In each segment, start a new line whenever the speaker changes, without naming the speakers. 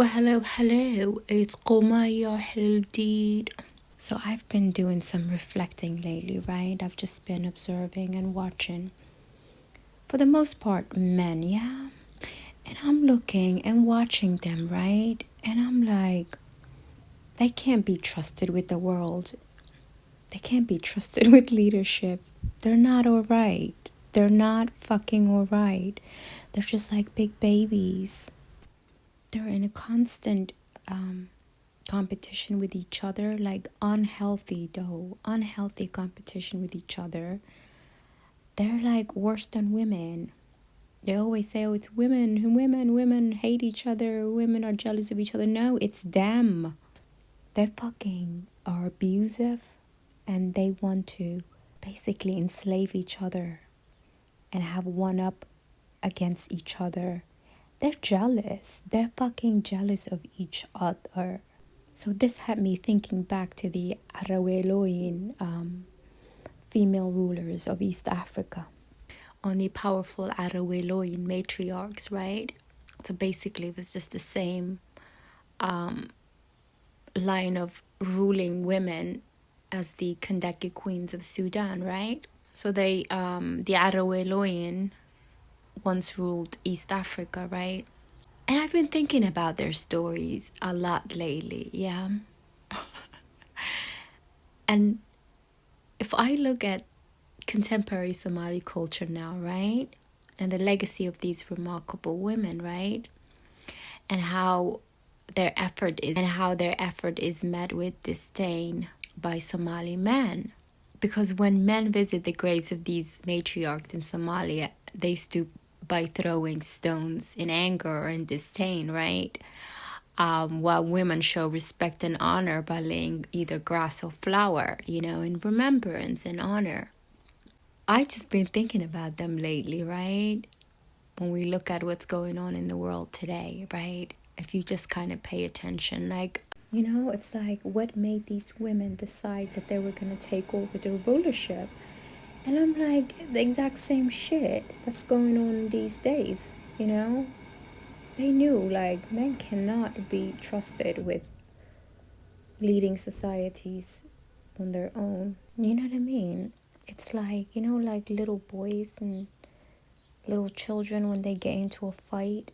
Hello, it's Qumaya Hildeed. So I've been doing some reflecting lately, right? I've just been observing and watching. For the most part, men, yeah? And I'm looking and watching them, right? And I'm like, they can't be trusted with the world. They can't be trusted with leadership. They're not alright. They're not fucking alright. They're just like big babies. They're in a constant competition with each other, like unhealthy competition with each other. They're like worse than women. They always say, oh, it's women hate each other, women are jealous of each other. No, it's them. They fucking are abusive, and they want to basically enslave each other and have one up against each other. They're jealous. They're fucking jealous of each other. So this had me thinking back to the Araweloin female rulers of East Africa, on the powerful Araweloin matriarchs, right? So basically it was just the same line of ruling women as the Kandake queens of Sudan, right? So the Araweloin once ruled East Africa, right? And I've been thinking about their stories a lot lately, yeah. And if I look at contemporary Somali culture now, right? And the legacy of these remarkable women, right? And how their effort is met with disdain by Somali men. Because when men visit the graves of these matriarchs in Somalia, they stoop by throwing stones in anger and disdain, right? While women show respect and honor by laying either grass or flower, in remembrance and honor. I just been thinking about them lately, right? When we look at what's going on in the world today, right? If you just kind of pay attention, like, it's like, what made these women decide that they were going to take over the rulership? And I'm like, the exact same shit that's going on these days, They knew, like, men cannot be trusted with leading societies on their own. You know what I mean? It's like, like little boys and little children when they get into a fight.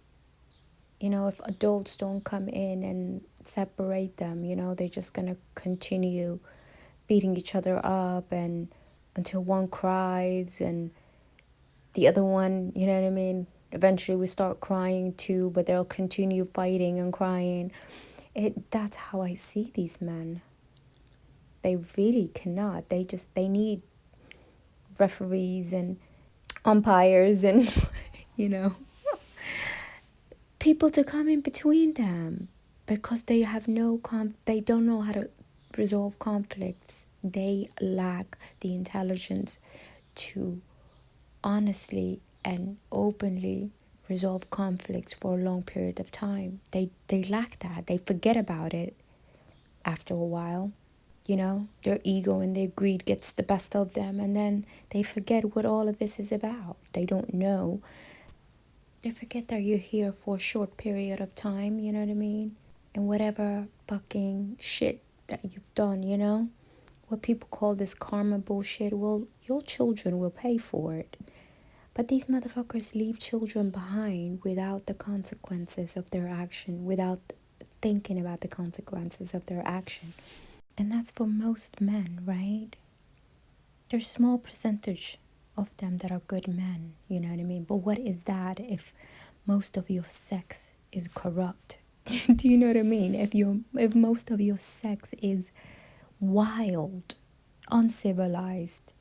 If adults don't come in and separate them, they're just going to continue beating each other up and until one cries and the other one, you know what I mean? Eventually we start crying too, but they'll continue fighting and crying. That's how I see these men. They really cannot. They need referees and umpires and, people to come in between them because they have they don't know how to resolve conflicts. They lack the intelligence to honestly and openly resolve conflicts for a long period of time. They lack that. They forget about it after a while. Their ego and their greed gets the best of them, and then they forget what all of this is about. They don't know. They forget that you're here for a short period of time, you know what I mean? And whatever fucking shit that you've done, what people call this karma bullshit, well, your children will pay for it. But these motherfuckers leave children behind without the consequences of their action, without thinking about the consequences of their action. And that's for most men, right? There's a small percentage of them that are good men, you know what I mean? But what is that if most of your sex is corrupt? Do you know what I mean? If most of your sex is wild, uncivilized,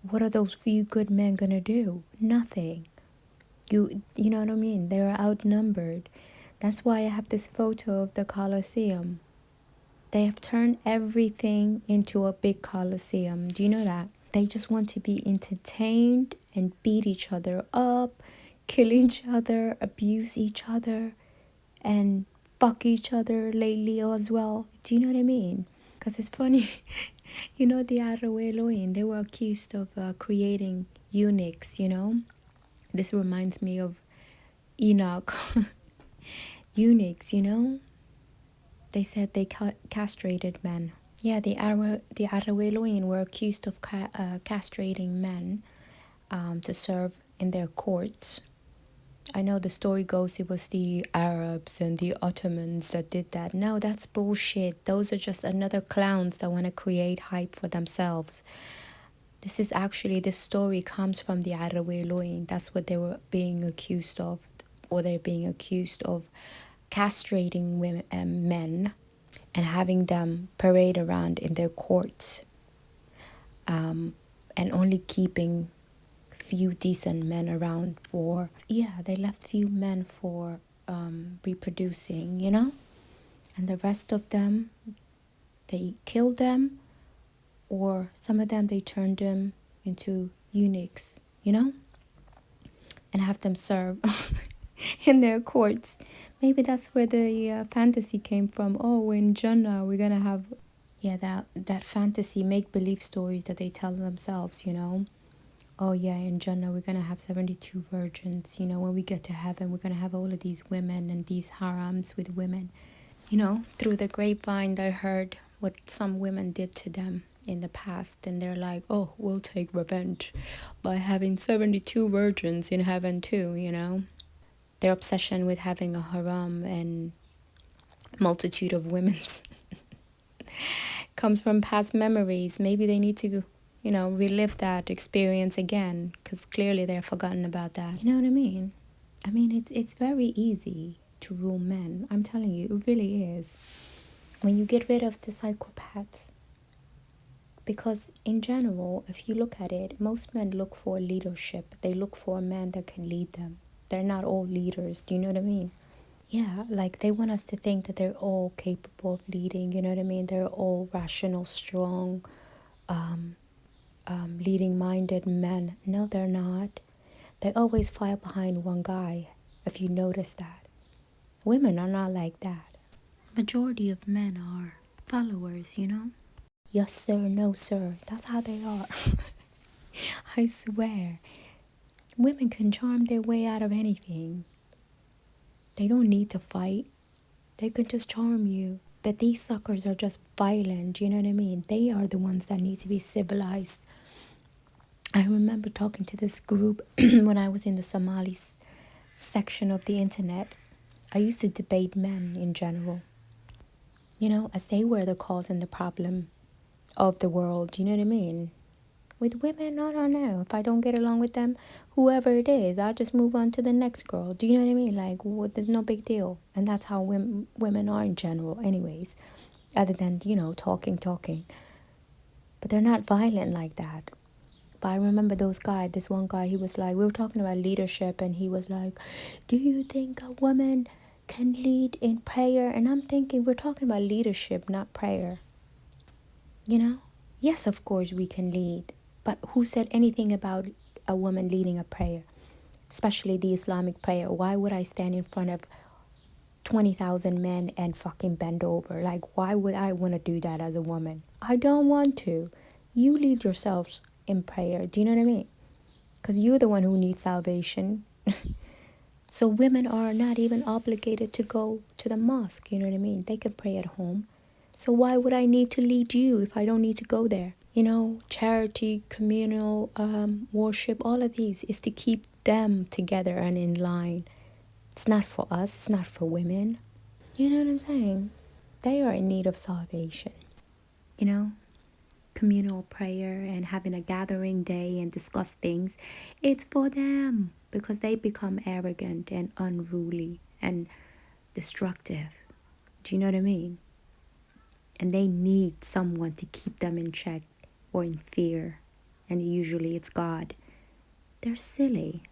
what are those few good men gonna do? Nothing. You know what I mean? They're outnumbered. That's why I have this photo of the Colosseum. They have turned everything into a big Colosseum. Do you know that? They just want to be entertained and beat each other up, kill each other, abuse each other, and fuck each other lately as well. Do you know what I mean? Because it's funny. The Araweloin, they were accused of creating eunuchs, This reminds me of Enoch. eunuchs, you know? They said they castrated men. Yeah, the Araweloin were accused of castrating men to serve in their courts. I know the story goes it was the Arabs and the Ottomans that did that. No, that's bullshit. Those are just another clowns that want to create hype for themselves. This story comes from the Araweloin. That's what they were being accused of, or they're being accused of castrating women and men and having them parade around in their courts, and only keeping few decent men around for, yeah, they left few men for reproducing, you know, and the rest of them, they killed them, or some of them they turned them into eunuchs, you know, and have them serve in their courts. Maybe that's where the fantasy came from. Oh, in Jannah we're gonna have, yeah, that fantasy make-believe stories that they tell themselves, you know. Oh yeah, in Jannah we're gonna have 72 virgins, you know. When we get to heaven we're gonna have all of these women and these harams with women, you know. Through the grapevine they heard what some women did to them in the past, and they're like, oh, we'll take revenge by having 72 virgins in heaven too, you know. Their obsession with having a haram and multitude of women comes from past memories. Maybe they need to, you know, relive that experience again, because clearly they're forgotten about that. You know what I mean? I mean, it's very easy to rule men. I'm telling you, it really is. When you get rid of the psychopaths. Because in general, if you look at it, most men look for leadership. They look for a man that can lead them. They're not all leaders. Do you know what I mean? Yeah, like they want us to think that they're all capable of leading. You know what I mean? They're all rational, strong, leading-minded men. No, they're not. They always file behind one guy, if you notice that. Women are not like that. Majority of men are followers, you know? Yes, sir, no, sir. That's how they are. I swear. Women can charm their way out of anything. They don't need to fight. They can just charm you. But these suckers are just violent, you know what I mean? They are the ones that need to be civilized. I remember talking to this group when I was in the Somali section of the internet. I used to debate men in general, you know, as they were the cause and the problem of the world, you know what I mean? With women, I don't know. If I don't get along with them, whoever it is, I'll just move on to the next girl. Do you know what I mean? Like, there's no big deal. And that's how women are in general anyways. Other than, you know, talking. But they're not violent like that. But I remember this one guy, he was like, we were talking about leadership, and he was like, do you think a woman can lead in prayer? And I'm thinking, we're talking about leadership, not prayer. You know? Yes, of course we can lead. But who said anything about a woman leading a prayer? Especially the Islamic prayer. Why would I stand in front of 20,000 men and fucking bend over? Like, why would I want to do that as a woman? I don't want to. You lead yourselves in prayer. Do you know what I mean? Because you're the one who needs salvation. So women are not even obligated to go to the mosque. You know what I mean? They can pray at home. So why would I need to lead you if I don't need to go there? You know, charity, communal worship, all of these is to keep them together and in line. It's not for us. It's not for women. You know what I'm saying? They are in need of salvation. You know, communal prayer and having a gathering day and discuss things. It's for them because they become arrogant and unruly and destructive. Do you know what I mean? And they need someone to keep them in check or in fear. And usually it's God. They're silly.